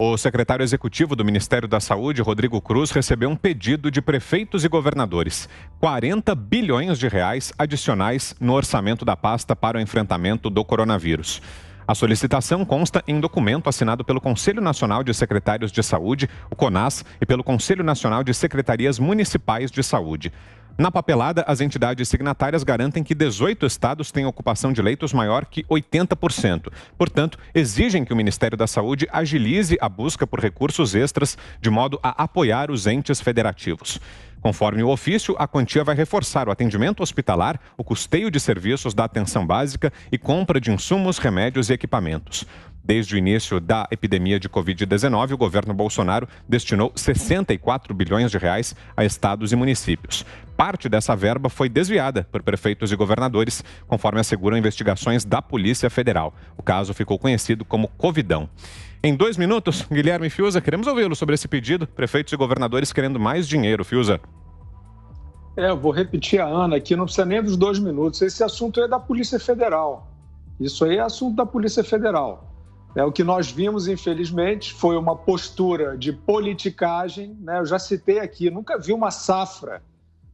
O secretário executivo do Ministério da Saúde, Rodrigo Cruz, recebeu um pedido de prefeitos e governadores. 40 bilhões de reais adicionais no orçamento da pasta para o enfrentamento do coronavírus. A solicitação consta em documento assinado pelo Conselho Nacional de Secretários de Saúde, o CONAS, e pelo Conselho Nacional de Secretarias Municipais de Saúde. Na papelada, as entidades signatárias garantem que 18 estados têm ocupação de leitos maior que 80%. Portanto, exigem que o Ministério da Saúde agilize a busca por recursos extras de modo a apoiar os entes federativos. Conforme o ofício, a quantia vai reforçar o atendimento hospitalar, o custeio de serviços da atenção básica e compra de insumos, remédios e equipamentos. Desde o início da epidemia de Covid-19, o governo Bolsonaro destinou 64 bilhões de reais a estados e municípios. Parte dessa verba foi desviada por prefeitos e governadores, conforme asseguram investigações da Polícia Federal. O caso ficou conhecido como Covidão. Em 2 minutos, Guilherme Fiuza, queremos ouvi-lo sobre esse pedido. Prefeitos e governadores querendo mais dinheiro, Fiuza. Eu vou repetir a Ana aqui, não precisa nem dos 2 minutos. Esse assunto é da Polícia Federal. Isso aí é assunto da Polícia Federal. O que nós vimos, infelizmente, foi uma postura de politicagem, né? Eu já citei aqui, nunca vi uma safra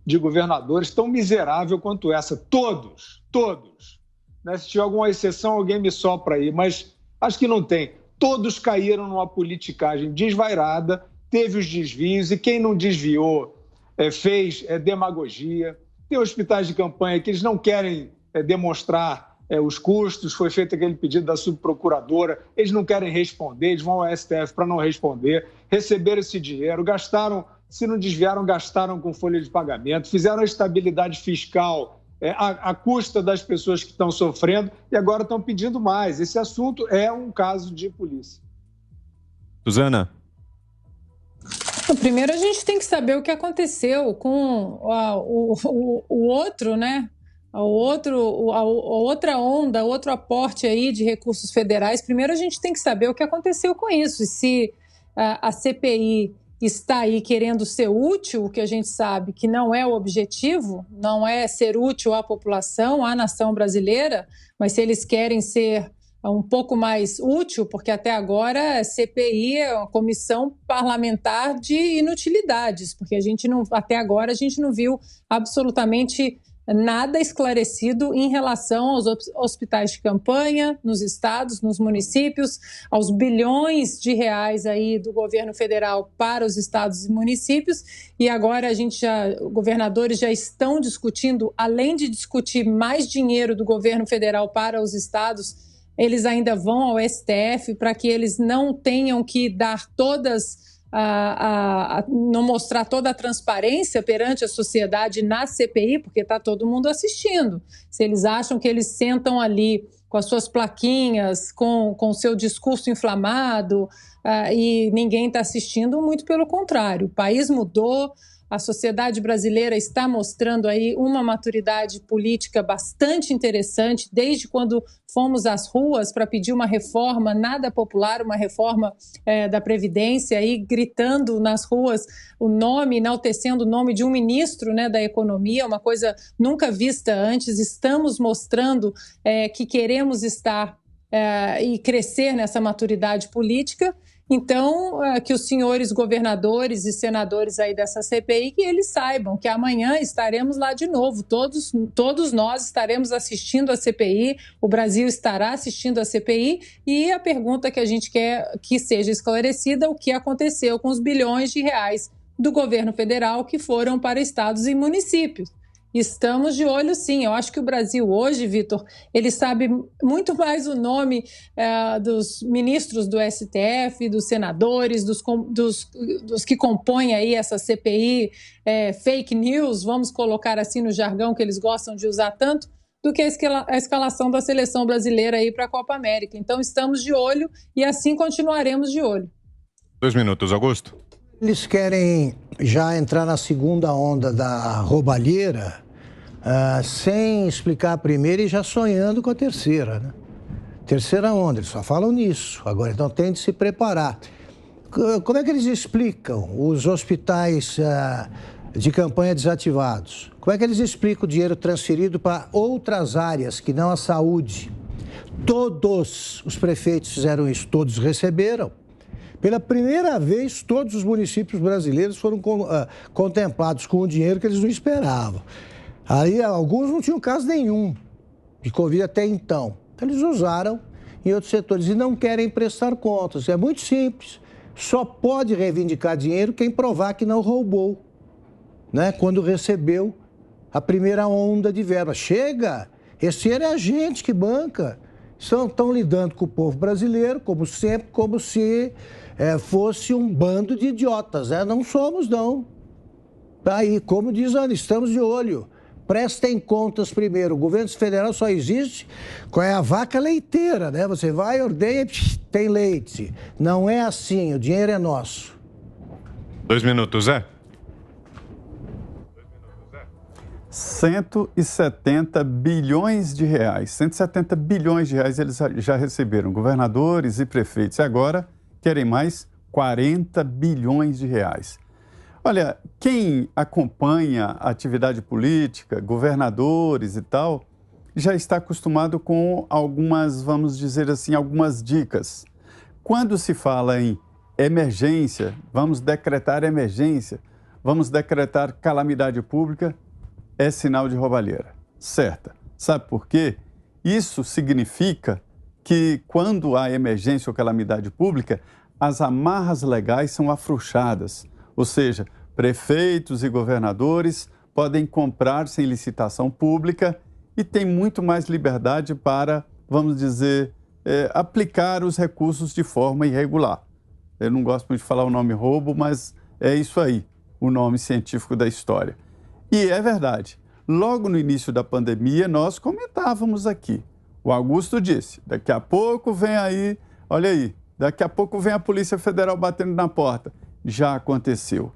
de governadores tão miserável quanto essa. Todos. Né? Se tiver alguma exceção, alguém me sopra aí, mas acho que não tem. Todos caíram numa politicagem desvairada, teve os desvios, e quem não desviou fez demagogia. Tem hospitais de campanha que eles não querem demonstrar os custos, foi feito aquele pedido da subprocuradora, eles não querem responder, eles vão ao STF para não responder, receberam esse dinheiro, gastaram, se não desviaram, gastaram com folha de pagamento, fizeram a estabilidade fiscal à custa das pessoas que estão sofrendo e agora estão pedindo mais. Esse assunto é um caso de polícia. Suzana. Primeiro, a gente tem que saber o que aconteceu com o outro, né? A outra onda, outro aporte aí de recursos federais. Primeiro, a gente tem que saber o que aconteceu com isso. E se a CPI está aí querendo ser útil, o que a gente sabe que não é o objetivo, não é ser útil à população, à nação brasileira, mas se eles querem ser um pouco mais útil, porque até agora a CPI é uma comissão parlamentar de inutilidades, porque até agora a gente não viu absolutamente nada esclarecido em relação aos hospitais de campanha nos estados, nos municípios, aos bilhões de reais aí do governo federal para os estados e municípios. E agora governadores já estão discutindo, além de discutir mais dinheiro do governo federal para os estados, eles ainda vão ao STF para que eles não tenham que dar não mostrar toda a transparência perante a sociedade na CPI, porque está todo mundo assistindo. Se eles acham que eles sentam ali com as suas plaquinhas, com o seu discurso inflamado e ninguém está assistindo, muito pelo contrário. O país mudou, a sociedade brasileira está mostrando aí uma maturidade política bastante interessante, desde quando fomos às ruas para pedir uma reforma nada popular, uma reforma da Previdência, aí gritando nas ruas o nome, enaltecendo o nome de um ministro, né, da Economia, uma coisa nunca vista antes. Estamos mostrando que queremos estar e crescer nessa maturidade política. Então, que os senhores governadores e senadores aí dessa CPI, que eles saibam que amanhã estaremos lá de novo, todos nós estaremos assistindo a CPI, o Brasil estará assistindo a CPI, e a pergunta que a gente quer que seja esclarecida, o que aconteceu com os bilhões de reais do governo federal que foram para estados e municípios. Estamos de olho, sim. Eu acho que o Brasil hoje, Vitor, ele sabe muito mais o nome dos ministros do STF, dos senadores, dos que compõem aí essa CPI, fake news, vamos colocar assim no jargão que eles gostam de usar tanto, do que a escalação da seleção brasileira aí para a Copa América. Então, estamos de olho e assim continuaremos de olho. 2 minutos, Augusto. Eles querem já entrar na segunda onda da roubalheira, sem explicar a primeira e já sonhando com a terceira, né? Terceira onda, eles só falam nisso. Agora, então, tem de se preparar. Como é que eles explicam os hospitais de campanha desativados? Como é que eles explicam o dinheiro transferido para outras áreas que não a saúde? Todos os prefeitos fizeram isso, todos receberam. Pela primeira vez, todos os municípios brasileiros foram contemplados com o dinheiro que eles não esperavam. Aí, alguns não tinham caso nenhum de Covid até então. Então, eles usaram em outros setores e não querem prestar contas. É muito simples. Só pode reivindicar dinheiro quem provar que não roubou, né? Quando recebeu a primeira onda de verba. Chega! Esse dinheiro é a gente que banca. Estão lidando com o povo brasileiro, como sempre, como se fosse um bando de idiotas, né? Não somos, não. Aí, como diz Ana, estamos de olho. Prestem contas primeiro. O governo federal só existe com a vaca leiteira, né? Você vai, ordenha, tem leite. Não é assim, o dinheiro é nosso. 2 minutos, Zé. 170 bilhões de reais. 170 bilhões de reais eles já receberam, governadores e prefeitos. E agora querem mais 40 bilhões de reais. Olha, quem acompanha a atividade política, governadores e tal, já está acostumado com algumas, vamos dizer assim, algumas dicas. Quando se fala em emergência, vamos decretar emergência, vamos decretar calamidade pública, é sinal de roubalheira, certa. Sabe por quê? Isso significa que quando há emergência ou calamidade pública, as amarras legais são afrouxadas, ou seja, prefeitos e governadores podem comprar sem licitação pública e têm muito mais liberdade para, vamos dizer, aplicar os recursos de forma irregular. Eu não gosto muito de falar o nome roubo, mas é isso aí, o nome científico da história. E é verdade. Logo no início da pandemia, nós comentávamos aqui. O Augusto disse, daqui a pouco vem aí, olha aí, daqui a pouco vem a Polícia Federal batendo na porta. Já aconteceu.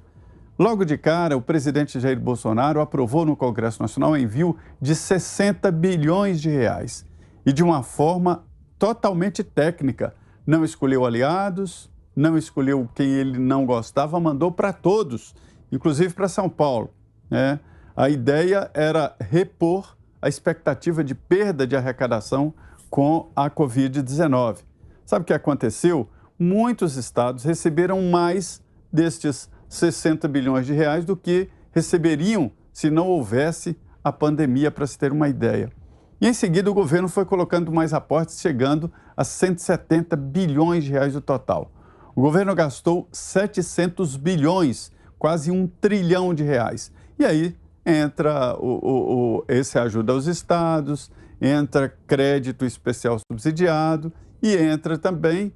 Logo de cara, o presidente Jair Bolsonaro aprovou no Congresso Nacional o envio de 60 bilhões de reais. E de uma forma totalmente técnica. Não escolheu aliados, não escolheu quem ele não gostava, mandou para todos, inclusive para São Paulo, né? A ideia era repor a expectativa de perda de arrecadação com a Covid-19. Sabe o que aconteceu? Muitos estados receberam mais destes 60 bilhões de reais do que receberiam se não houvesse a pandemia, para se ter uma ideia. E em seguida o governo foi colocando mais aportes, chegando a 170 bilhões de reais no total. O governo gastou 700 bilhões, quase 1 trilhão de reais. E aí entra esse ajuda aos estados, entra crédito especial subsidiado e entra também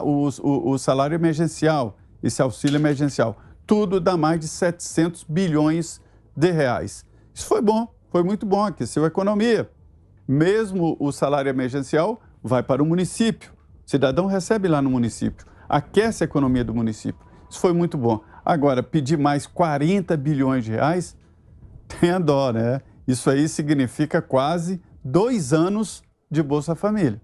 o salário emergencial, esse auxílio emergencial. Tudo dá mais de 700 bilhões de reais. Isso foi bom, foi muito bom, aqueceu a economia. Mesmo o salário emergencial vai para o município. O cidadão recebe lá no município, aquece a economia do município. Isso foi muito bom. Agora, pedir mais 40 bilhões de reais, tenha dó, né? Isso aí significa quase 2 anos de Bolsa Família.